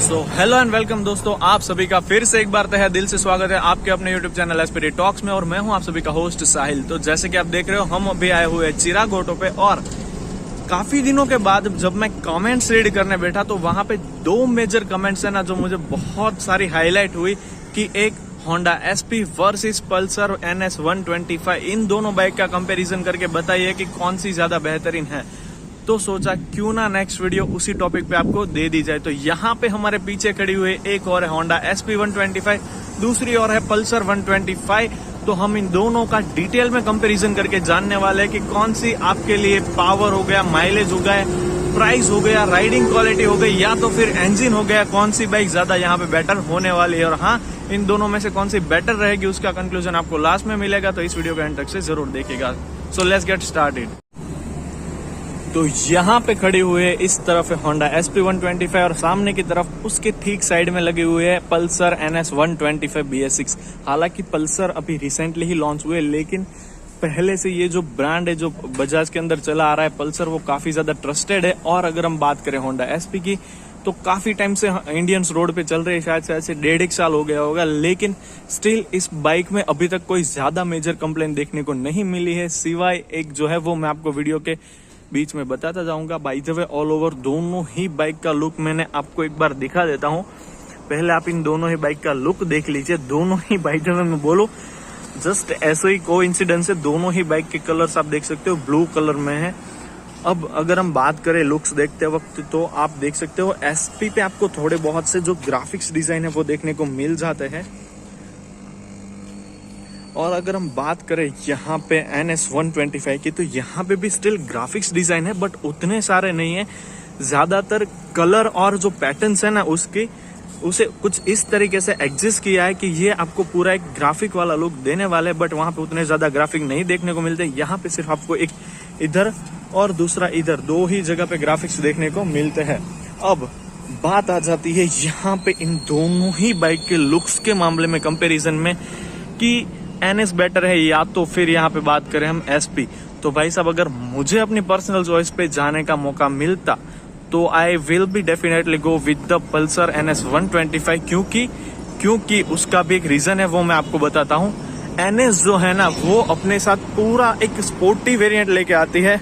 Hello and welcome दोस्तों, आप सभी का फिर से एक बार तहे दिल से स्वागत है आपके अपने यूट्यूब चैनल एसपीडी टॉक्स में। और मैं हूं आप सभी का होस्ट साहिल। तो जैसे कि आप देख रहे हो, हम अभी आए हुए चिराग ऑटो पे और काफी दिनों के बाद जब मैं कमेंट्स रीड करने बैठा तो वहां पे दो मेजर कमेंट्स है ना जो मुझे बहुत सारी हाईलाइट हुई कि एक Honda SP versus Pulsar NS 125, इन दोनों बाइक का कंपैरिजन करके बताइए कि कौन सी ज्यादा बेहतरीन है। तो सोचा क्यों ना नेक्स्ट वीडियो उसी टॉपिक पे आपको दे दी जाए। तो यहाँ पे हमारे पीछे खड़ी हुई एक और है होंडा एसपी 125, दूसरी और है पल्सर 125। तो हम इन दोनों का डिटेल में कंपैरिजन करके जानने वाले हैं कि कौन सी आपके लिए पावर हो गया, माइलेज हो गया, प्राइस हो गया, राइडिंग क्वालिटी हो गई या तो फिर इंजन हो गया, कौन सी बाइक ज्यादा यहाँ पे बेटर होने वाली है। और हाँ, इन दोनों में से कौन सी बेटर रहेगी उसका कंक्लूजन आपको लास्ट में मिलेगा। तो इस वीडियो के एंड तक से जरूर देखिएगा। So let's get started. तो यहाँ पे खड़ी हुई है इस तरफ है होंडा एसपी 125 और सामने की तरफ उसके ठीक साइड में लगी हुई है पल्सर NS 125 BS6। हालांकि पल्सर अभी रिसेंटली ही लॉन्च हुए, लेकिन पहले से ये जो ब्रांड है जो बजाज के अंदर चला आ रहा है पल्सर, वो काफी ज्यादा ट्रस्टेड है। और अगर हम बात करें होंडा एसपी की तो काफी टाइम से इंडियंस रोड पे चल रहे हैं, शायद से ऐसे 1.5 साल हो गया होगा, लेकिन स्टिल इस बाइक में अभी तक कोई ज्यादा मेजर कंप्लेन देखने को नहीं मिली है, सिवाय एक जो है वो मैं आपको वीडियो के बीच में बताता जाऊंगा। By the way all over दोनों ही बाइक का लुक मैंने आपको एक बार दिखा देता हूं। पहले आप इन दोनों ही बाइक का लुक देख लीजिए। दोनों ही बाइक में मैं बोलूं जस्ट ऐसे ही कोइंसिडेंस है, दोनों ही बाइक के कलर्स आप देख सकते हो ब्लू कलर में है। अब अगर हम बात करें लुक्स देखते वक्त तो आप देख सकते हो एसपी पे आपको थोड़े बहुत से जो ग्राफिक्स डिजाइन है वो देखने को मिल जाते हैं। और अगर हम बात करें यहाँ पे NS 125 की तो यहाँ पे भी स्टिल ग्राफिक्स डिजाइन है, बट उतने सारे नहीं है। ज्यादातर कलर और जो पैटर्न्स है ना उसे कुछ इस तरीके से एडजस्ट किया है कि ये आपको पूरा एक ग्राफिक वाला लुक देने वाला है, बट वहां पे उतने ज्यादा ग्राफिक नहीं देखने को मिलते। यहाँ पे सिर्फ आपको एक इधर और दूसरा इधर, दो ही जगह पे ग्राफिक्स देखने को मिलते हैं। अब बात आ जाती है यहाँ पे इन दोनों ही बाइक के लुक्स के मामले में कंपेरिजन में कि NS बेटर है या तो फिर यहाँ पे बात करें हम SP। तो भाई साहब, अगर मुझे अपनी पर्सनल चॉइस पे जाने का मौका मिलता तो I will be definitely go with the Pulsar NS 125, क्योंकि उसका भी एक रीजन है, वो मैं आपको बताता हूँ। NS जो है ना वो अपने साथ पूरा एक स्पोर्टी वेरिएंट लेके आती है।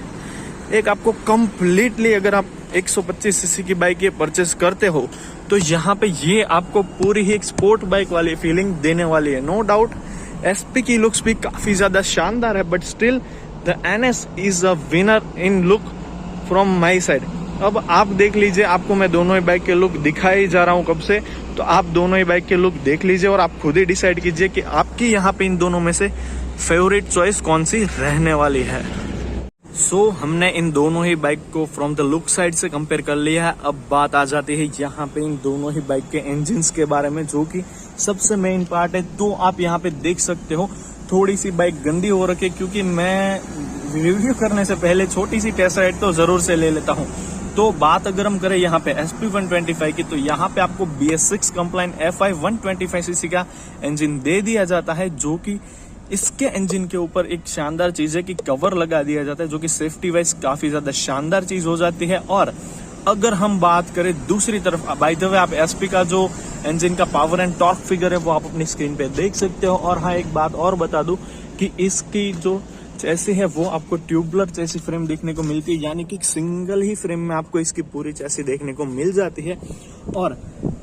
एक आपको कंप्लीटली अगर आप 125 सीसी की बाइक ये परचेस करते हो तो यहाँ पे ये आपको पूरी ही एक स्पोर्ट बाइक वाली फीलिंग देने वाली है। नो डाउट एसपी की लुक्स भी काफी ज्यादा शानदार है, but still the NS is a winner in look from my side. अब आप देख लीजिए, आपको मैं दोनों ही बाइक के लुक दिखाई जा रहा हूं कब से, तो आप दोनों ही बाइक के लुक देख लीजिए और आप खुद ही डिसाइड कीजिए कि आपकी यहाँ पे इन दोनों में से फेवरेट चॉइस कौन सी रहने वाली है। सो हमने इन दोनों ही बाइक को फ्रॉम द लुक साइड से कंपेयर कर लिया है। अब बात आ जाती है यहाँ पे इन दोनों ही बाइक के इंजन्स के बारे में, जो कि सबसे मेन पार्ट है। तो आप यहाँ पे देख सकते हो थोड़ी सी बाइक गंदी हो रखी है, क्योंकि मैं रिव्यू करने से पहले छोटी सी टेस्ट राइड तो जरूर से ले लेता हूँ। तो बात अगर हम करें यहाँ पे एसपी 125 की तो यहाँ पे आपको BS6 कंप्लाइन FI 125 सीसी का इंजन दे दिया जाता है, जो कि इसके इंजन के ऊपर एक शानदार चीज है कि कवर लगा दिया जाता है, जो कि सेफ्टी वाइज काफी ज्यादा शानदार चीज हो जाती है। और अगर हम बात करें दूसरी तरफ, बाय द वे आप एसपी का जो इंजन का पावर एंड टॉर्क फिगर है वो आप अपनी स्क्रीन पे देख सकते हो। और हाँ, एक बात और बता दूं कि इसकी जो चैसी है वो आपको ट्यूबुलर चैसी फ्रेम देखने को मिलती है, यानी कि सिंगल ही फ्रेम में आपको इसकी पूरी चैसी देखने को मिल जाती है। और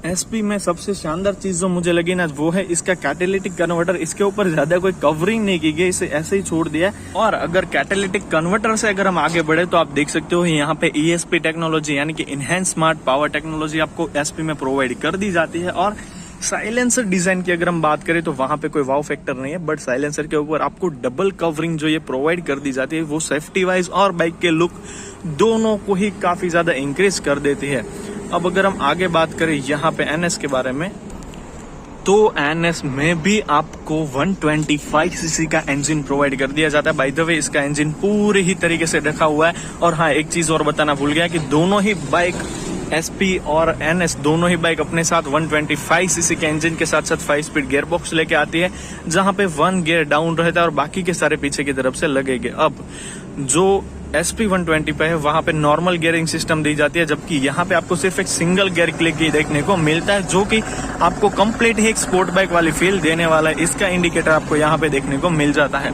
एसपी में सबसे शानदार चीज जो मुझे लगी ना वो है इसका कैटालिटिक कन्वर्टर। इसके ऊपर ज्यादा कोई कवरिंग नहीं की गई, इसे ऐसे ही छोड़ दिया है। और अगर कैटालिटिक कन्वर्टर से अगर हम आगे बढ़े तो आप देख सकते हो यहाँ पे ESP टेक्नोलॉजी यानी कि इनहैंस स्मार्ट पावर टेक्नोलॉजी आपको एसपी में प्रोवाइड कर दी जाती है। और साइलेंसर डिजाइन की अगर हम बात करें तो वहां पे कोई वाव फैक्टर नहीं है, बट साइलेंसर के ऊपर आपको डबल कवरिंग जो ये प्रोवाइड कर दी जाती है वो सेफ्टी वाइज और बाइक के लुक दोनों को ही काफी ज्यादा इंक्रीज कर देती है। अब अगर हम आगे बात करें यहाँ पे NS के बारे में तो NS में भी आपको 125 सीसी का इंजन प्रोवाइड कर दिया जाता है। बाय द वे इसका इंजन पूरी ही तरीके से ढका हुआ है। और हाँ, एक चीज और बताना भूल गया कि दोनों ही बाइक SP और NS दोनों ही बाइक अपने साथ 125 सीसी के इंजन के साथ साथ 5 स्पीड गियर बॉक्स लेके आती है, जहां पे 1 गियर डाउन रहता है और बाकी के सारे पीछे की तरफ से लगेंगे। अब जो SP 120 पे है वहां पे नॉर्मल गियरिंग सिस्टम दी जाती है, जबकि यहाँ पे आपको सिर्फ एक सिंगल गियर क्लिक ही देखने को मिलता है, जो कि आपको कंप्लीट ही एक स्पोर्ट बाइक वाली फील देने वाला है। इसका इंडिकेटर आपको यहाँ पे देखने को मिल जाता है।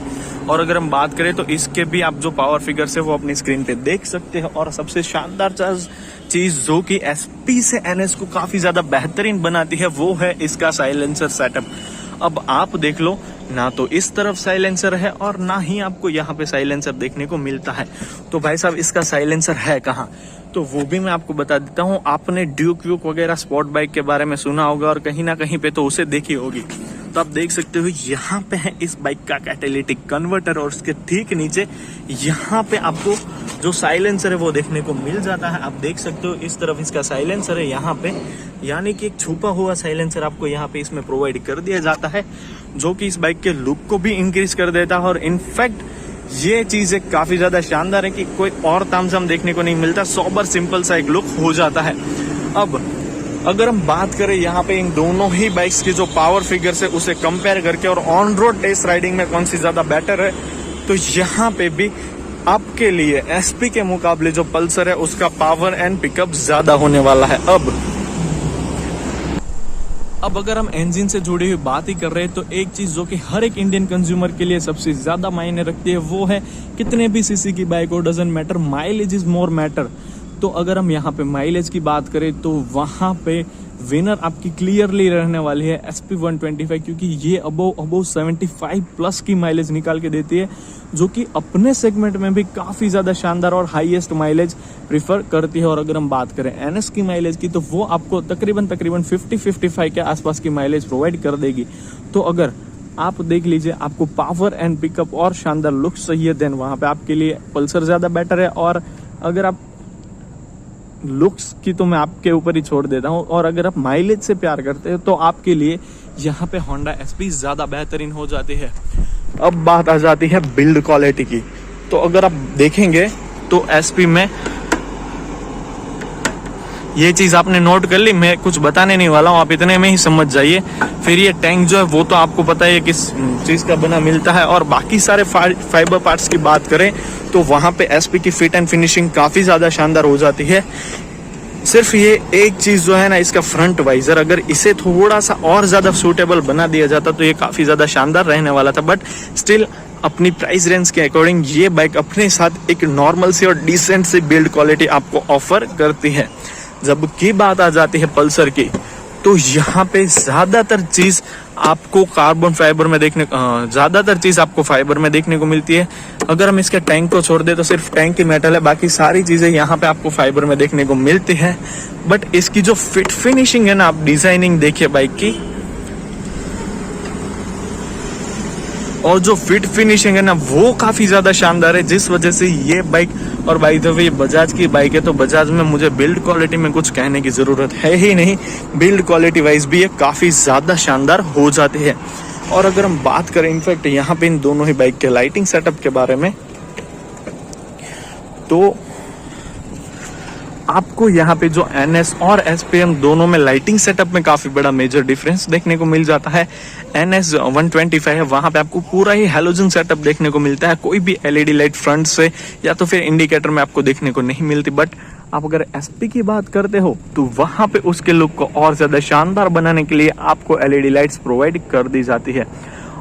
और अगर हम बात करें तो इसके भी आप जो पावर फिगर्स है वो अपनी स्क्रीन पे देख सकते हैं। और सबसे शानदार चीज जो कि SP से NS को काफी ज्यादा बेहतरीन बनाती है वो है इसका साइलेंसर सेटअप। अब आप देख लो, ना तो इस तरफ साइलेंसर है और ना ही आपको यहाँ पे साइलेंसर देखने को मिलता है। तो भाई साहब इसका साइलेंसर है कहाँ, तो वो भी मैं आपको बता देता हूँ। आपने ड्यूक व्यूक वगैरह स्पोर्ट बाइक के बारे में सुना होगा और कहीं ना कहीं पे तो उसे देखी होगी। तो आप देख सकते हो यहाँ पे है इस बाइक का कैटालिटिक कन्वर्टर और उसके ठीक नीचे यहाँ पे आपको जो साइलेंसर है वो देखने को मिल जाता है। आप देख सकते हो इस तरफ इसका साइलेंसर है यहाँ पे, यानी कि एक छुपा हुआ साइलेंसर आपको यहाँ पे इसमें प्रोवाइड कर दिया जाता है, जो कि इस बाइक के लुक को भी इंक्रीज कर देता है। और इनफैक्ट ये चीज एक काफी ज्यादा शानदार है कि कोई और तामझाम देखने को नहीं मिलता, सोबर सिंपल सा एक लुक हो जाता है। अब अगर हम बात करें यहाँ पे इन दोनों ही बाइक्स की जो पावर फिगर्स है उसे कंपेयर करके और ऑन रोड टेस्ट राइडिंग में कौन सी ज्यादा बेटर है, तो यहाँ पे भी आपके लिए SP के मुकाबले जो पल्सर है उसका पावर एंड पिकअप ज्यादा होने वाला है। अब अगर हम इंजन से जुड़ी हुई बात ही कर रहे हैं तो एक चीज जो कि हर एक इंडियन कंज्यूमर के लिए सबसे ज्यादा मायने रखती है वो है कितने भी सीसी की बाइक हो, doesn't matter, mileage is more matter. तो अगर हम यहाँ पे माइलेज की बात करें तो वहां पे विनर आपकी क्लियरली रहने वाली है SP 125, क्योंकि ये अबोव 75 प्लस की माइलेज निकाल के देती है, जो कि अपने सेगमेंट में भी काफी ज्यादा शानदार और हाईएस्ट माइलेज प्रीफर करती है। और अगर हम बात करें NS की माइलेज की तो वो आपको तकरीबन 50-55 के आसपास की माइलेज प्रोवाइड कर देगी। तो अगर आप देख लीजिए आपको पावर एंड पिकअप और शानदार लुक चाहिए, देन वहां पे आपके लिए पल्सर ज्यादा बेटर है। और अगर आप लुक्स की तो मैं आपके ऊपर ही छोड़ देता हूँ, और अगर आप माइलेज से प्यार करते हैं तो आपके लिए यहाँ पे होंडा SP ज्यादा बेहतरीन हो जाती है। अब बात आ जाती है बिल्ड क्वालिटी की। तो अगर आप देखेंगे तो SP में ये चीज आपने नोट कर ली, मैं कुछ बताने नहीं वाला हूँ, आप इतने में ही समझ जाइए। फिर ये टैंक जो है वो तो आपको पता है किस चीज का बना मिलता है। और बाकी सारे फाइबर पार्ट्स की बात करें तो वहां पे SP की फिट एंड फिनिशिंग काफी ज्यादा शानदार हो जाती है। सिर्फ ये एक चीज जो है ना, इसका फ्रंट वाइजर, अगर इसे थोड़ा सा और ज्यादा सूटेबल बना दिया जाता तो ये काफी ज्यादा शानदार रहने वाला था। बट स्टिल अपनी प्राइस रेंज के अकॉर्डिंग ये बाइक अपने साथ एक नॉर्मल सी और डिसेंट सी बिल्ड क्वालिटी आपको ऑफर करती है। जबकि बात आ जाती है पल्सर की, तो यहाँ पे ज्यादातर चीज आपको कार्बन फाइबर में फाइबर में देखने को मिलती है। अगर हम इसके टैंक को छोड़ दे तो सिर्फ टैंक ही मेटल है, बाकी सारी चीजें यहाँ पे आपको फाइबर में देखने को मिलती है। बट इसकी जो फिट फिनिशिंग है ना, आप डिजाइनिंग देखिए बाइक की, और जो फिट फिनिशिंग है ना वो काफी ज्यादा शानदार है, जिस वजह से ये बाइक, और बाय द वे ये बजाज की बाइक है तो बजाज में मुझे बिल्ड क्वालिटी में कुछ कहने की जरूरत है ही नहीं, बिल्ड क्वालिटी वाइज भी ये काफी ज्यादा शानदार हो जाती है। और अगर हम बात करें इनफैक्ट यहाँ पे इन दोनों ही बाइक के लाइटिंग सेटअप के बारे में, तो आपको यहाँ पे जो NS और SPM दोनों में लाइटिंग सेटअप में काफी बड़ा मेजर डिफरेंस देखने को मिल जाता है। NS 125 है, वहां पे आपको पूरा ही हैलोजन सेटअप देखने को मिलता है, कोई भी LED लाइट फ्रंट से या तो फिर इंडिकेटर में आपको देखने को नहीं मिलती। बट आप अगर SP की बात करते हो तो वहां पे उसके लुक को और ज्यादा शानदार बनाने के लिए आपको LED लाइट्स प्रोवाइड कर दी जाती है,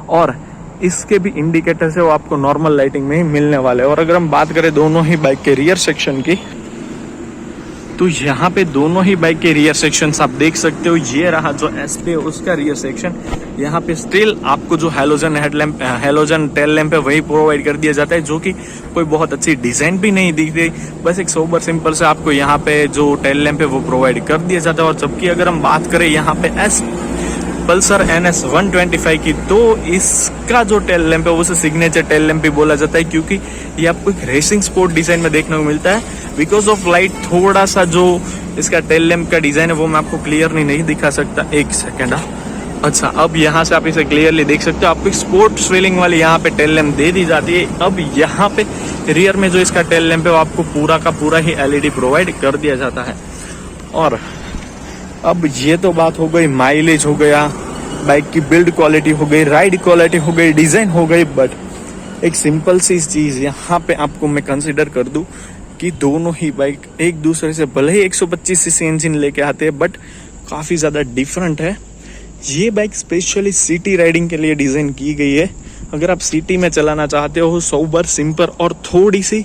और इसके भी इंडिकेटर है वो आपको नॉर्मल लाइटिंग में ही मिलने वाले। और अगर हम बात करें दोनों ही बाइक के रियर सेक्शन की, तो यहाँ पे दोनों ही बाइक के रियर सेक्शन आप देख सकते हो। ये रहा जो SP है उसका रियर सेक्शन, यहाँ पे स्टिल आपको जो हैलोजन टेल लैंप है वही प्रोवाइड कर दिया जाता है, जो कि कोई बहुत अच्छी डिजाइन भी नहीं दिख रही, बस एक सोबर सिंपल से आपको यहाँ पे जो टेल लैंप है वो प्रोवाइड कर दिया जाता है। और जबकि अगर हम बात करें यहाँ पे पल्सर NS 125 की, तो इसका जो टेल लैंप है उसे सिग्नेचर टेल लैंप भी बोला जाता है, क्योंकि ये आपको एक रेसिंग स्पोर्ट डिजाइन में देखने को मिलता है। बिकॉज ऑफ लाइट थोड़ा सा जो इसका टेल लैंप का डिजाइन है वो मैं आपको क्लियरली नहीं दिखा सकता, एक सेकेंड। अच्छा, अब यहाँ से आप इसे क्लियरली देख सकते हो, आपको एक स्पोर्ट स्वेलिंग वाली यहाँ पे टेल लैंप दे दी जाती है। अब यहाँ पे रियर में जो इसका टेल लैंप है वो आपको पूरा का पूरा ही LED प्रोवाइड कर दिया जाता है। और अब ये तो बात हो गई, माइलेज हो गया, बाइक की बिल्ड क्वालिटी हो गई, राइड क्वालिटी हो गई, डिजाइन हो गई। बट एक सिंपल सी चीज यहाँ पे आपको मैं कंसिडर कर दूं कि दोनों ही बाइक एक दूसरे से भले ही 125 सीसी इंजन लेके आते हैं बट काफी ज्यादा डिफरेंट है। ये बाइक स्पेशली सिटी राइडिंग के लिए डिजाइन की गई है। अगर आप सिटी में चलाना चाहते हो सोबर सिंपल और थोड़ी सी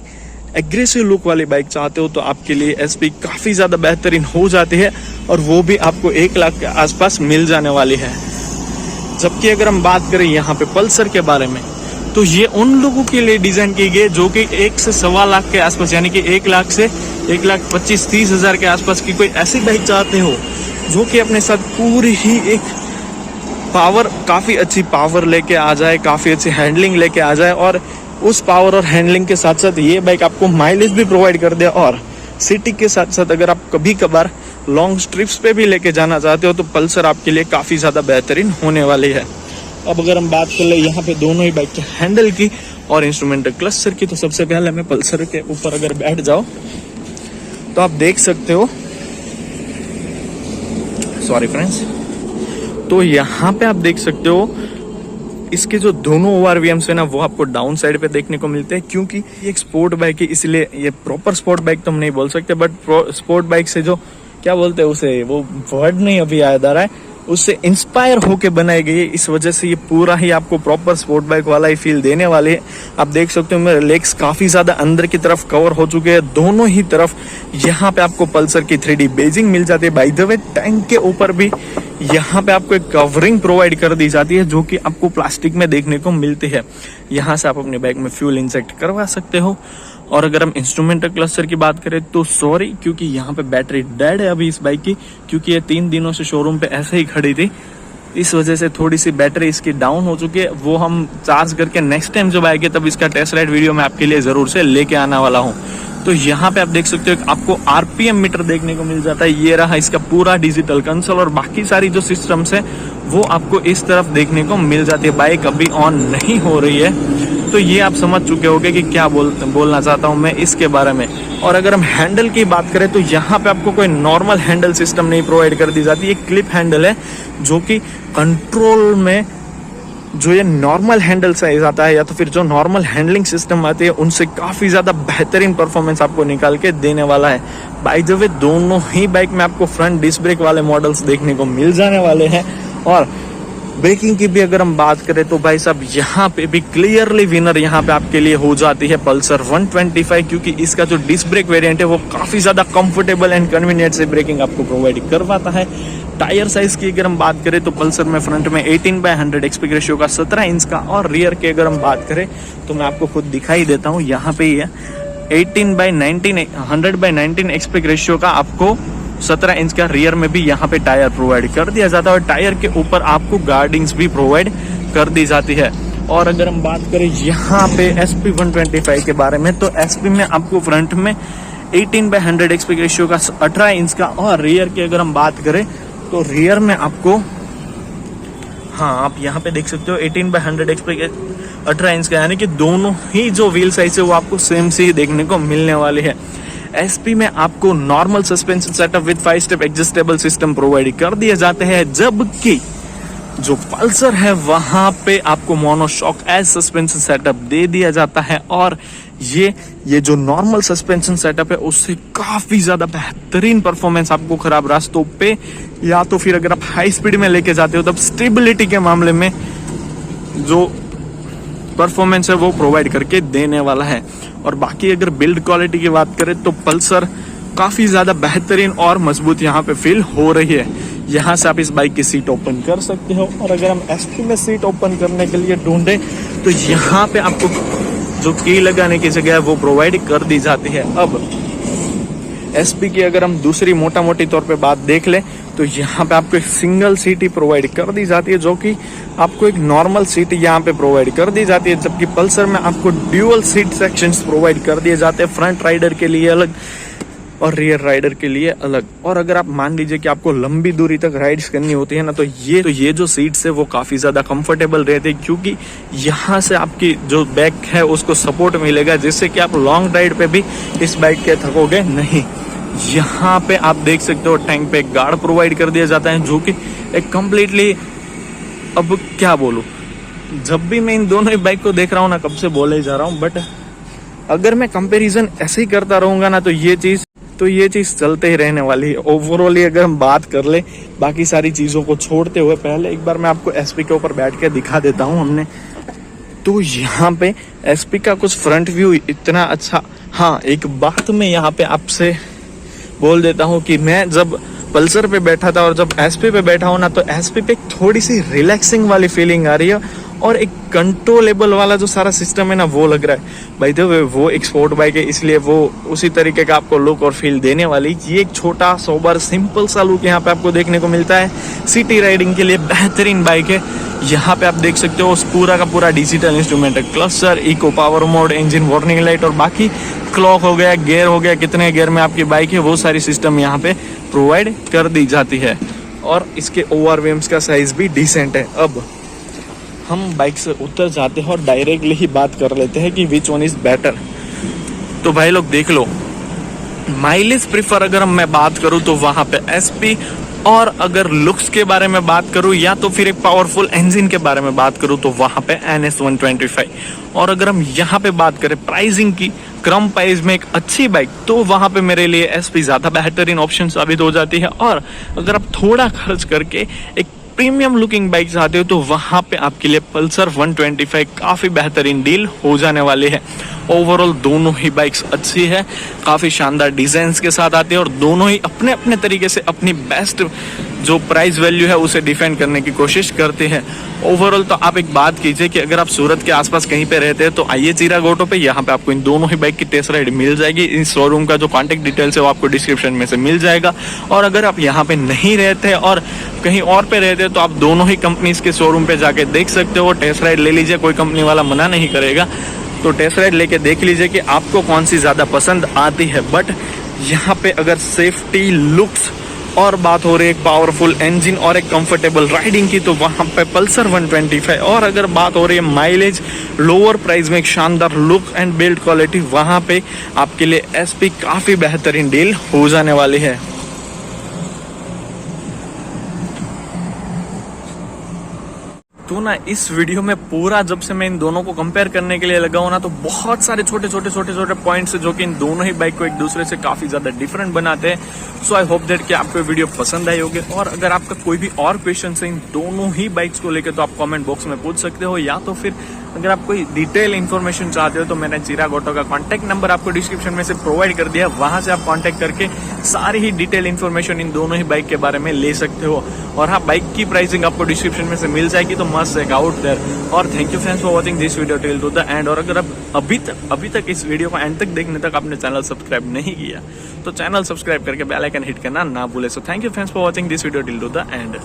एग्रेसिव लुक वाली बाइक चाहते हो तो आपके लिए एसपी काफी ज्यादा बेहतरीन हो जाती है और वो भी आपको 1 लाख के आसपास मिल जाने वाली है। जबकि अगर हम बात करें यहाँ पे पल्सर के बारे में तो ये उन लोगों के लिए डिजाइन की गई जो कि 1 से 1.25 लाख के आसपास यानी कि 1 लाख से 1,25,30,000 के आसपास की कोई ऐसी बाइक चाहते हो जो कि अपने साथ पूरी ही एक पावर काफी अच्छी पावर लेके आ जाए, काफी अच्छी हैंडलिंग लेके आ जाए और उस पावर और हैंडलिंग के साथ साथ ये बाइक आपको माइलेज भी प्रोवाइड कर दे। और सिटी के साथ साथ अगर आप कभी कभार लॉन्ग ट्रिप्स पे भी लेके जाना चाहते हो तो पल्सर आपके लिए काफी ज्यादा बेहतरीन होने वाली है। अब अगर हम बात कर ले यहाँ पे दोनों ही बाइक के हैंडल की और इंस्ट्रूमेंटल क्लस्टर की तो सबसे पहले मैं पल्सर के ऊपर अगर बैठ जाओ तो आप देख सकते हो, सॉरी फ्रेंड्स, तो यहाँ पे आप देख सकते हो इसके जो दोनों ORVMs है ना वो आपको डाउन साइड पे देखने को मिलते हैं क्योंकि ये एक स्पोर्ट बाइक है इसलिए ये प्रॉपर स्पोर्ट बाइक तो हम नहीं बोल सकते बट स्पोर्ट बाइक से जो क्या बोलते हैं उसे, वो वर्ड नहीं अभी याद आ रहा है, उससे इंस्पायर होके बनाई गई है। इस वजह से ये पूरा ही आपको प्रॉपर स्पोर्ट बाइक वाला ही फील देने वाले है। आप देख सकते हो मेरे लेग्स काफी ज्यादा अंदर की तरफ कवर हो चुके हैं दोनों ही तरफ। यहाँ पे आपको पल्सर की 3D बेजिंग मिल जाती है। बाय द वे टैंक के ऊपर भी यहाँ पे आपको एक कवरिंग प्रोवाइड कर दी जाती है जो कि आपको प्लास्टिक में देखने को मिलती है। यहाँ से आप अपने बाइक में फ्यूल इंजेक्ट करवा सकते हो। और अगर हम इंस्ट्रूमेंटल क्लस्टर की बात करें तो सॉरी क्योंकि यहाँ पे बैटरी डेड है अभी इस बाइक की, क्योंकि ये 3 दिनों से शोरूम पे ऐसे ही खड़ी थी, इस वजह से थोड़ी सी बैटरी इसकी डाउन हो चुकी है। वो हम चार्ज करके नेक्स्ट टाइम जब आएगी तब इसका टेस्ट राइड वीडियो मैं आपके लिए जरूर से लेके आने वाला हूँ। तो यहाँ पे आप देख सकते हो आपको RPM मीटर देखने को मिल जाता है। ये रहा इसका पूरा डिजिटल कंसोल और बाकी सारी जो सिस्टम्स है वो आपको इस तरफ देखने को मिल जाती है। बाइक अभी ऑन नहीं हो रही है तो ये आप समझ चुके होंगे कि क्या बोलना चाहता हूँ मैं इसके बारे में। और अगर हम हैंडल की बात करें तो यहाँ पे आपको कोई नॉर्मल हैंडल सिस्टम नहीं प्रोवाइड कर दी जाती। ये क्लिप हैंडल है जो कि कंट्रोल में जो ये नॉर्मल हैंडल साइज आता है या तो फिर जो नॉर्मल हैंडलिंग सिस्टम आती है उनसे काफी ज्यादा बेहतरीन परफॉर्मेंस आपको निकाल के देने वाला है। बाय द वे दोनों ही बाइक में आपको फ्रंट डिस्क ब्रेक वाले मॉडल्स देखने को मिल जाने वाले हैं। और ब्रेकिंग की भी अगर हम बात करें तो भाई साहब यहाँ पे भी क्लियरली विनर यहाँ पे आपके लिए हो जाती है पल्सर 125 क्योंकि इसका जो डिस्क ब्रेक वेरिएंट है वो काफी ज्यादा कंफर्टेबल एंड कन्वीनियंट से ब्रेकिंग आपको प्रोवाइड करवाता है। टायर साइज की अगर हम बात करें तो पल्सर में फ्रंट में 18/100 एस्पेक्ट रेशियो का 17 इंच का और रियर की अगर हम बात करें तो मैं आपको खुद दिखाई देता हूँ, यहाँ पे ही है 18/19 100/19 एस्पेक्ट रेशियो का आपको 17 इंच का रियर में भी यहाँ पे टायर प्रोवाइड कर दिया जाता है और टायर के ऊपर आपको गार्डिंग्स भी प्रोवाइड कर दी जाती है। और अगर हम बात करें यहाँ पे SP 125 के बारे में तो SP में आपको फ्रंट में 18/100 एस्पेक्ट रेशियो का 18 इंच का और रियर की अगर हम बात करें तो रियर में आपको, हाँ आप यहाँ पे देख सकते हो 18/100 एस्पेक्ट 18 इंच का, यानी कि दोनों ही जो व्हील साइज है वो आपको सेम से ही देखने को मिलने वाली है। SP में आपको normal suspension setup with 5 step adjustable system provide कर दिए जाते हैं, जबकि जो पल्सर है वहां पे आपको मोनोशॉक एज सस्पेंशन सेटअप दे दिया जाता है। और ये जो नॉर्मल सस्पेंशन सेटअप है उससे काफी ज्यादा बेहतरीन परफॉर्मेंस आपको खराब रास्तों पे या तो फिर अगर आप हाई स्पीड में लेके जाते हो तब स्टेबिलिटी के मामले में जो परफॉर्मेंस है वो प्रोवाइड करके देने वाला है। और बाकी अगर बिल्ड क्वालिटी की बात करें तो पल्सर काफी ज्यादा बेहतरीन और मजबूत यहाँ पे फील हो रही है। यहाँ से आप इस बाइक की सीट ओपन कर सकते हो। और अगर हम SP में सीट ओपन करने के लिए ढूंढे तो यहाँ पे आपको जो की लगाने की जगह है वो प्रोवाइड कर दी जाती है। अब SP की अगर हम दूसरी मोटा मोटी तौर पे बात देख ले तो यहाँ पे आपको एक सिंगल सीट ही प्रोवाइड कर दी जाती है, जो कि आपको एक नॉर्मल सीट यहाँ पे प्रोवाइड कर दी जाती है, जबकि पल्सर में आपको ड्यूअल सीट सेक्शंस प्रोवाइड कर दिए जाते हैं, फ्रंट राइडर के लिए अलग और रियर राइडर के लिए अलग। और अगर आप मान लीजिए कि आपको लंबी दूरी तक राइड्स करनी होती है ना तो ये जो सीट्स है वो काफी ज्यादा कंफर्टेबल रहते हैं, क्योंकि यहाँ से आपकी जो बैक है उसको सपोर्ट मिलेगा, जिससे कि आप लॉन्ग राइड पे भी इस बाइक के थकोगे नहीं। यहाँ पे आप देख सकते हो टैंक पे एक गार्ड प्रोवाइड कर दिया जाता है, जो कि एक कम्प्लीटली, अब क्या बोलूं, जब भी मैं इन दोनों ही बाइक को देख रहा हूँ ना, कब से बोले जा रहा हूँ, बट अगर मैं कंपैरिजन ऐसे ही करता रहूंगा ना तो ये चीज चलते ही रहने वाली है। ओवरऑली अगर हम बात कर ले बाकी सारी चीजों को छोड़ते हुए, पहले एक बार मैं आपको एसपी के ऊपर बैठ के दिखा देता हूँ हमने। तो यहाँ पे एसपी का कुछ फ्रंट व्यू इतना अच्छा। हाँ, एक बात मैं यहाँ पे आपसे बोल देता हूँ कि मैं जब पल्सर पे बैठा था और जब एसपी पे बैठा हूँ ना, तो एसपी पे थोड़ी सी रिलैक्सिंग वाली फीलिंग आ रही है और एक कंट्रोलेबल वाला जो सारा सिस्टम है ना वो लग रहा है। भाई तो वो एक स्पोर्ट बाइक है, इसलिए वो उसी तरीके का आपको लुक और फील देने वाली। ये एक छोटा सोबर सिंपल सा लुक यहाँ पे आपको देखने को मिलता है। सिटी राइडिंग के लिए बेहतरीन बाइक है। यहाँ पे आप देख सकते हो पूरा का पूरा डिजिटल इंस्ट्रूमेंट है, cluster, eco, power mode, engine warning light और बाकी क्लॉक हो गया, गियर हो गया, कितने गियर में आपकी बाइक है वो सारी सिस्टम यहाँ पे प्रोवाइड कर दी जाती है। और इसके ओवरव्हील्स का साइज भी डिसेंट है। अब हम बाइक से उतर जाते हैं और डायरेक्टली ही बात कर लेते हैं कि विच वन इज बेटर। तो भाई लोग देख लो, माइलेज प्रीफर अगर मैं बात करूं तो वहां पे एसपी, और अगर लुक्स के बारे में बात करूं या तो फिर एक पावरफुल इंजन के बारे में बात करूं तो वहां पे NS 125। और अगर हम यहाँ पे बात करें प्राइसिंग की, कम प्राइस में एक अच्छी बाइक, तो वहां पे मेरे लिए एसपी ज्यादा बेहतरीन ऑप्शन साबित हो जाती है। और अगर आप थोड़ा खर्च करके एक प्रीमियम लुकिंग बाइक चाहते हो तो वहां पे आपके लिए पल्सर 125 काफी बेहतरीन डील हो जाने वाली है। ओवरऑल दोनों ही बाइक्स अच्छी है, काफी शानदार डिजाइन के साथ आती है और दोनों ही अपने अपने तरीके से अपनी बेस्ट जो प्राइस वैल्यू है उसे डिफेंड करने की कोशिश करते हैं। ओवरऑल तो आप एक बात कीजिए कि अगर आप सूरत के आसपास कहीं पे रहते हैं तो आइए चिराग ऑटो पे, यहाँ पे आपको इन दोनों ही बाइक की टेस्ट राइड मिल जाएगी। इस शोरूम का जो कॉन्टेक्ट डिटेल्स है वो आपको डिस्क्रिप्शन में से मिल जाएगा। और अगर आप यहाँ पे नहीं रहते और कहीं और पे रहते तो आप दोनों ही कंपनीज के शोरूम पे जाके देख सकते हो, टेस्ट राइड ले लीजिए, कोई कंपनी वाला मना नहीं करेगा। तो टेस्ट राइड लेके देख लीजिए कि आपको कौन सी ज्यादा पसंद आती है। बट यहाँ पे अगर सेफ्टी, लुक्स और बात हो रही है एक पावरफुल इंजन और एक कंफर्टेबल राइडिंग की, तो वहां पे पल्सर 125। और अगर बात हो रही है माइलेज, लोअर प्राइस में एक शानदार लुक एंड बिल्ड क्वालिटी, वहां पे आपके लिए एसपी काफी बेहतरीन डील हो जाने वाली है। तो ना इस वीडियो में पूरा जब से मैं इन दोनों को कंपेयर करने के लिए लगा हूं ना, तो बहुत सारे छोटे छोटे पॉइंट्स जो कि इन दोनों ही बाइक को एक दूसरे से काफी ज्यादा डिफरेंट बनाते हैं। सो आई होप दैट कि आपको वीडियो पसंद आई होगी। और अगर आपका कोई भी और क्वेश्चन है इन दोनों ही बाइक्स को लेकर तो आप कमेंट बॉक्स में पूछ सकते हो, या तो फिर अगर आप कोई डिटेल इन्फॉर्मेशन चाहते हो तो मैंने चिराग ऑटो का कॉन्टैक्ट नंबर आपको डिस्क्रिप्शन में से प्रोवाइड कर दिया, वहां से आप कॉन्टैक्ट करके सारी ही डिटेल इन्फॉर्मेशन इन दोनों ही बाइक के बारे में ले सकते हो। और हाँ, बाइक की प्राइसिंग आपको डिस्क्रिप्शन में से मिल जाएगी, तो मस्ट चेक आउट देयर। और thank you friends for watching this video till two the end. और अगर आप अभी तक इस वीडियो को एंड तक देखने तक आपने चैनल सब्सक्राइब नहीं किया तो चैनल सब्सक्राइब करके बेल आइकन हिट करना ना भूले। So thank you friends for watching this video till two the end.